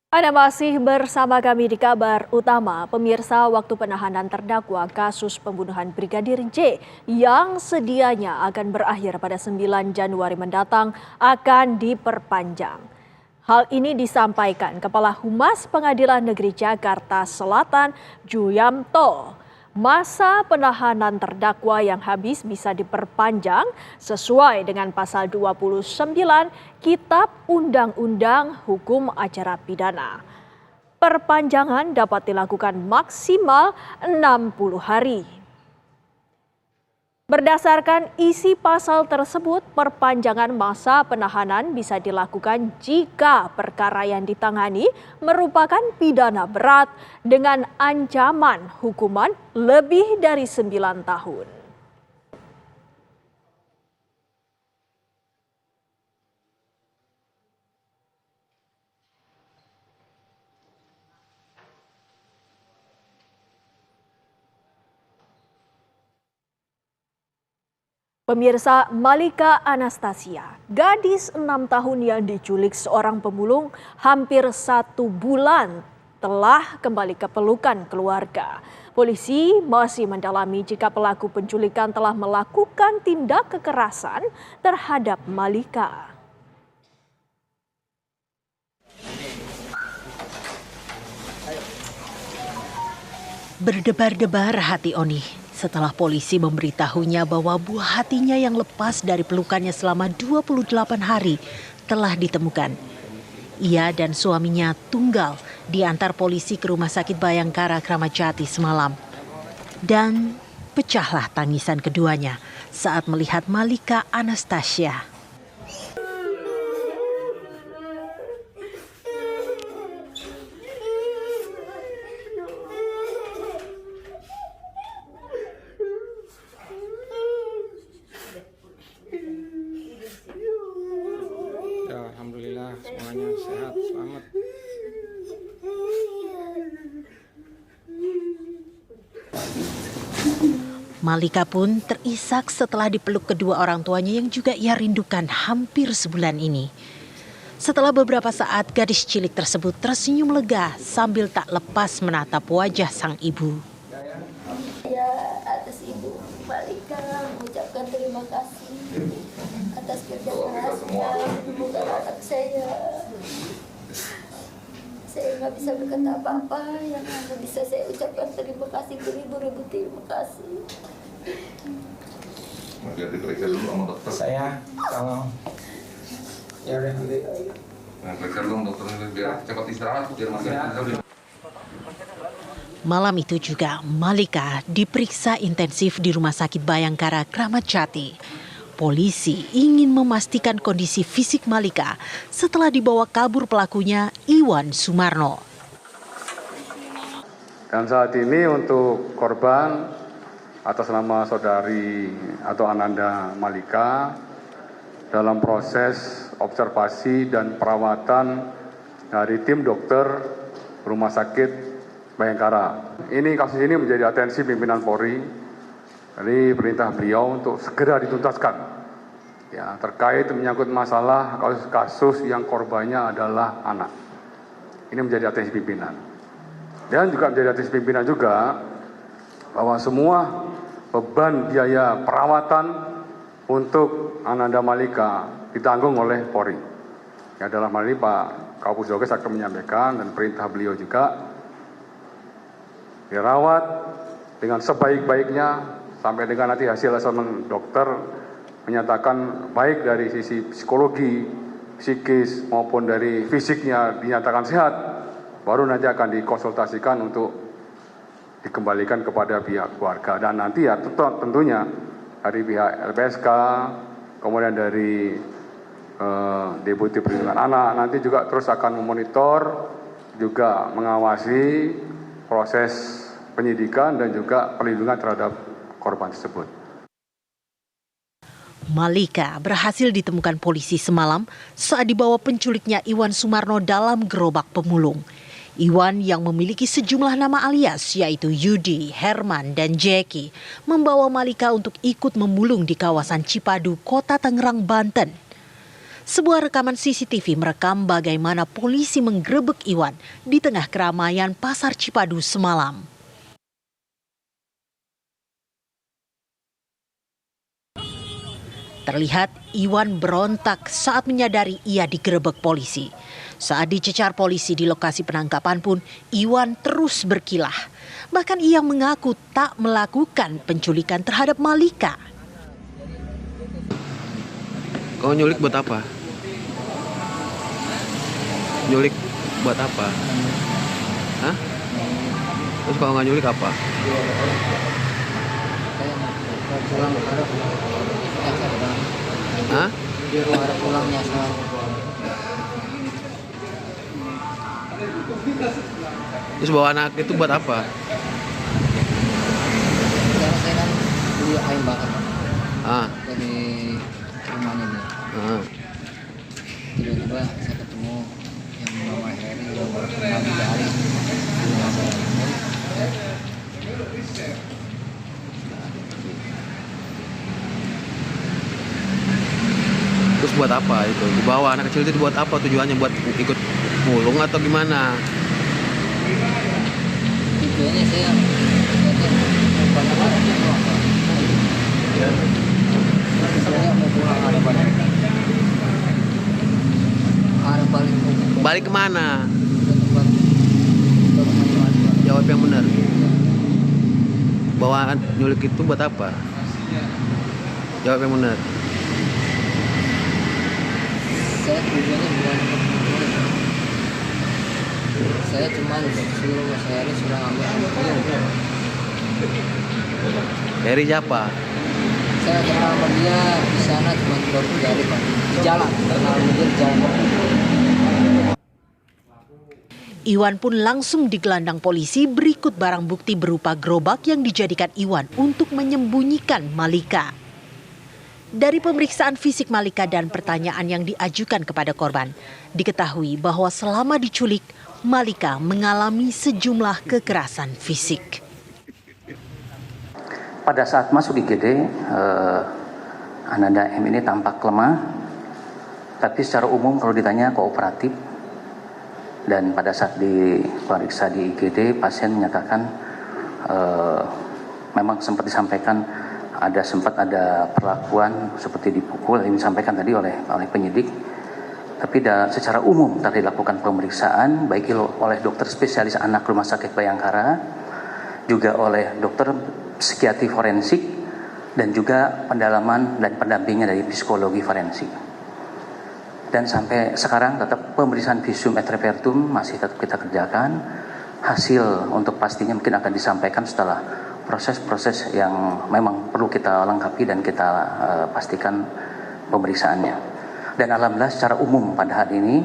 Anda masih bersama kami di kabar utama. Pemirsa, waktu penahanan terdakwa kasus pembunuhan Brigadir J yang sedianya akan berakhir pada 9 Januari mendatang akan diperpanjang. Hal ini disampaikan Kepala Humas Pengadilan Negeri Jakarta Selatan, Juyamto. Masa penahanan terdakwa yang habis bisa diperpanjang sesuai dengan pasal 29 Kitab Undang-Undang Hukum Acara Pidana. Perpanjangan dapat dilakukan maksimal 60 hari. Berdasarkan isi pasal tersebut, perpanjangan masa penahanan bisa dilakukan jika perkara yang ditangani merupakan pidana berat dengan ancaman hukuman lebih dari 9 tahun. Pemirsa, Malika Anastasia, gadis 6 tahun yang diculik seorang pemulung hampir 1 bulan telah kembali ke pelukan keluarga. Polisi masih mendalami jika pelaku penculikan telah melakukan tindak kekerasan terhadap Malika. Berdebar-debar hati Oni setelah polisi memberitahunya bahwa buah hatinya yang lepas dari pelukannya selama 28 hari telah ditemukan. Ia dan suaminya Tunggal diantar polisi ke Rumah Sakit Bayangkara Kramat Jati semalam. Dan pecahlah tangisan keduanya saat melihat Malika Anastasia. Ya, alhamdulillah semuanya sehat, selamat. Malika pun terisak setelah dipeluk kedua orang tuanya yang juga ia rindukan hampir sebulan ini. Setelah beberapa saat, gadis cilik tersebut tersenyum lega sambil tak lepas menatap wajah sang ibu. Ya, atas Ibu Malika mengucapkan terima kasih atas kerja kerasnya menemukan anak saya. Saya nggak bisa berkata apa-apa, yang hanya bisa saya ucapkan terima kasih beribu-ribu terima kasih. Biar diperiksa dulu sama dokter. Saya kalau ya udah nanti. Nah, periksa dulu sama dokter biar cepat istirahat, biar masih bisa. Malam itu juga Malika diperiksa intensif di Rumah Sakit Bayangkara Kramat Jati. Polisi ingin memastikan kondisi fisik Malika setelah dibawa kabur pelakunya Iwan Sumarno. Dan saat ini untuk korban atas nama saudari atau Ananda Malika dalam proses observasi dan perawatan dari tim dokter Rumah Sakit Bayangkara. Kasus ini menjadi atensi pimpinan Polri. Jadi perintah beliau untuk segera dituntaskan. Ya, terkait menyangkut masalah kasus yang korbannya adalah anak. Ini menjadi atensi pimpinan. Dan juga menjadi atensi pimpinan juga bahwa semua beban biaya perawatan untuk Ananda Malika ditanggung oleh Polri. Ya, dalam hal ini Pak Kapus Joges akan menyampaikan dan perintah beliau juga dirawat dengan sebaik-baiknya sampai dengan nanti hasil asesmen dokter menyatakan baik dari sisi psikologi, psikis maupun dari fisiknya dinyatakan sehat, baru nanti akan dikonsultasikan untuk dikembalikan kepada pihak keluarga. Dan nanti ya tentunya dari pihak LPSK, kemudian dari Deputi Perlindungan Anak nanti juga terus akan memonitor, juga mengawasi proses penyidikan dan juga perlindungan terhadap korban tersebut. Malika berhasil ditemukan polisi semalam saat dibawa penculiknya Iwan Sumarno dalam gerobak pemulung. Iwan yang memiliki sejumlah nama alias yaitu Yudi, Herman, dan Jackie membawa Malika untuk ikut memulung di kawasan Cipadu, Kota Tangerang, Banten. Sebuah rekaman CCTV merekam bagaimana polisi menggerebek Iwan di tengah keramaian Pasar Cipadu semalam. Terlihat Iwan berontak saat menyadari ia digerebek polisi. Saat dicecar polisi di lokasi penangkapan pun, Iwan terus berkilah. Bahkan ia mengaku tak melakukan penculikan terhadap Malika. Kau nyulik buat apa? Nyulik buat apa? Hah? Terus kalau nggak nyulik apa? Hah? Pulangnya soal Terus bawa anak itu buat apa? karena saya kan beli ayam bakar Ah, dari rumahnya nih. Tiba-tiba saya ketemu yang nama Heri yang baru kenal 3 hari. Bilang saya terus buat apa itu? Dibawa anak kecil itu buat apa? Tujuannya buat ikut mulung atau gimana? tujuannya saya banyak banget saya mau pulang ada banyak ada balik Balik kemana? ke tempat Jawab yang benar. Bawa nyulik itu buat apa? Jawab yang benar. saya tujuannya bukan untuk mencuri. Saya cuma suruh Mas Heri suruh ambil ayam. Heri siapa? Saya kenal sama dia di sana cuma baru 3 hari Pak. Di jalan, kenal sama dia di jalan. Iwan pun langsung digelandang polisi berikut barang bukti berupa gerobak yang dijadikan Iwan untuk menyembunyikan Malika. Dari pemeriksaan fisik Malika dan pertanyaan yang diajukan kepada korban, diketahui bahwa selama diculik, Malika mengalami sejumlah kekerasan fisik. Pada saat masuk IGD, Ananda M ini tampak lemah, tapi secara umum kalau ditanya kooperatif. Dan pada saat diperiksa di IGD, pasien menyatakan memang sempat disampaikan sempat ada perlakuan seperti dipukul yang disampaikan tadi oleh penyidik. Tapi secara umum telah dilakukan pemeriksaan baik oleh dokter spesialis anak Rumah Sakit Bayangkara, juga oleh dokter psikiatri forensik, dan juga pendalaman dan pendampingnya dari psikologi forensik. Dan sampai sekarang tetap pemeriksaan visum et repertum masih tetap kita kerjakan. Hasil untuk pastinya mungkin akan disampaikan setelah proses-proses yang memang perlu kita lengkapi dan kita pastikan pemeriksaannya. Dan alhamdulillah secara umum pada hari ini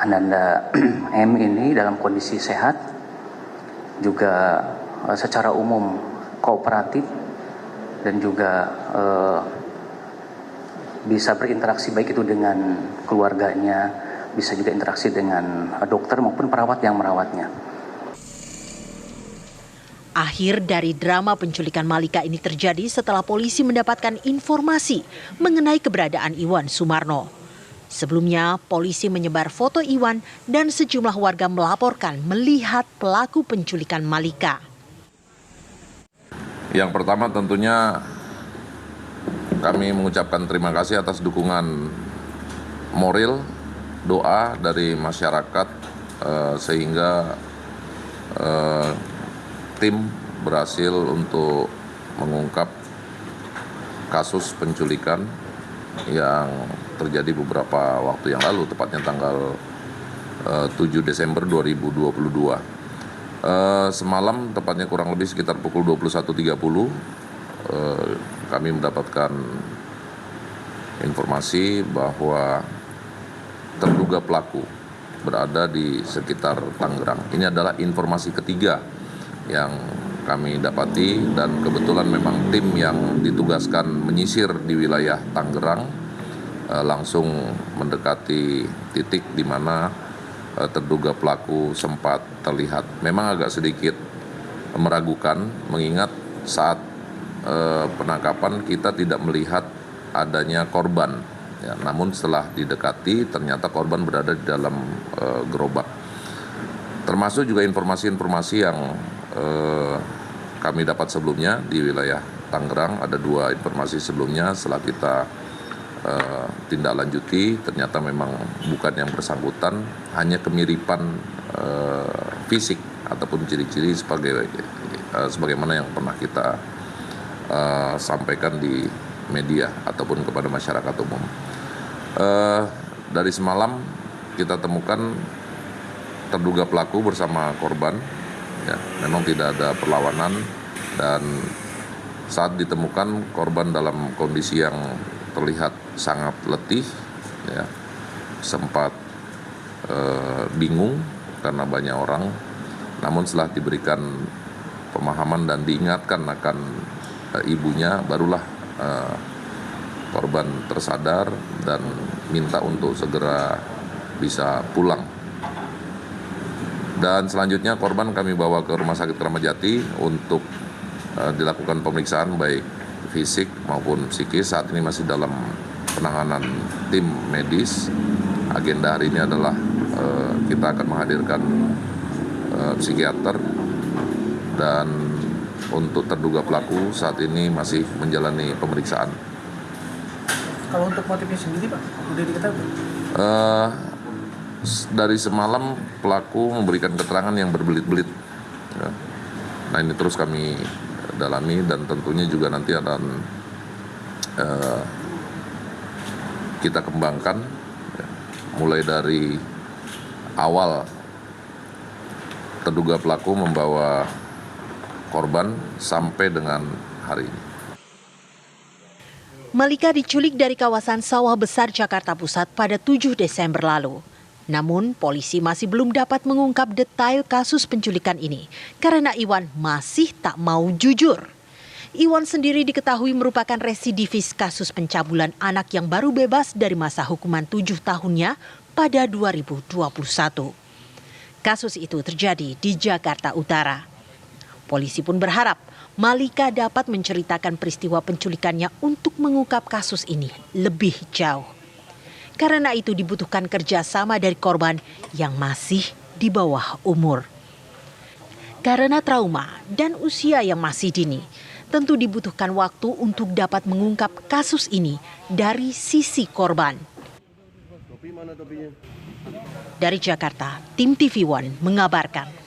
Ananda M ini dalam kondisi sehat, juga secara umum kooperatif, dan juga bisa berinteraksi baik itu dengan keluarganya, bisa juga interaksi dengan dokter maupun perawat yang merawatnya. Akhir dari drama penculikan Malika ini terjadi setelah polisi mendapatkan informasi mengenai keberadaan Iwan Sumarno. Sebelumnya, polisi menyebar foto Iwan dan sejumlah warga melaporkan melihat pelaku penculikan Malika. Yang pertama tentunya kami mengucapkan terima kasih atas dukungan moral, doa dari masyarakat sehingga tim berhasil untuk mengungkap kasus penculikan yang terjadi beberapa waktu yang lalu, tepatnya tanggal 7 Desember 2022. Semalam, tepatnya kurang lebih sekitar pukul 21.30, kami mendapatkan informasi bahwa terduga pelaku berada di sekitar Tangerang. Ini adalah informasi ketiga yang kami dapati, dan kebetulan memang tim yang ditugaskan menyisir di wilayah Tangerang langsung mendekati titik di mana terduga pelaku sempat terlihat. Memang agak sedikit meragukan, mengingat saat penangkapan kita tidak melihat adanya korban Ya, namun setelah didekati ternyata korban berada di dalam gerobak. Termasuk juga informasi-informasi yang kami dapat sebelumnya di wilayah Tangerang, ada 2 informasi sebelumnya. Setelah kita tindak lanjuti, ternyata memang bukan yang bersangkutan, hanya kemiripan fisik ataupun ciri-ciri sebagaimana yang pernah kita sampaikan di media ataupun kepada masyarakat umum. Dari semalam kita temukan terduga pelaku bersama korban, ya, memang tidak ada perlawanan, dan saat ditemukan korban dalam kondisi yang terlihat sangat letih, ya, sempat bingung karena banyak orang, namun setelah diberikan pemahaman dan diingatkan akan ibunya, barulah korban tersadar dan minta untuk segera bisa pulang. Dan selanjutnya korban kami bawa ke Rumah Sakit Kramat Jati untuk dilakukan pemeriksaan baik fisik maupun psikis. Saat ini masih dalam penanganan tim medis. Agenda hari ini adalah kita akan menghadirkan psikiater, dan untuk terduga pelaku saat ini masih menjalani pemeriksaan. Kalau untuk motifnya sendiri Pak, udah diketahui? Dari semalam pelaku memberikan keterangan yang berbelit-belit. Ya. Nah, ini terus kami dalami dan tentunya juga nanti akan kita kembangkan, ya, mulai dari awal terduga pelaku membawa korban sampai dengan hari ini. Malika diculik dari kawasan Sawah Besar, Jakarta Pusat pada 7 Desember lalu. Namun polisi masih belum dapat mengungkap detail kasus penculikan ini karena Iwan masih tak mau jujur. Iwan sendiri diketahui merupakan residivis kasus pencabulan anak yang baru bebas dari masa hukuman 7 tahunnya pada 2021. Kasus itu terjadi di Jakarta Utara. Polisi pun berharap Malika dapat menceritakan peristiwa penculikannya untuk mengungkap kasus ini lebih jauh. Karena itu dibutuhkan kerjasama dari korban yang masih di bawah umur. Karena trauma dan usia yang masih dini, tentu dibutuhkan waktu untuk dapat mengungkap kasus ini dari sisi korban. Dari Jakarta, tim TV One mengabarkan.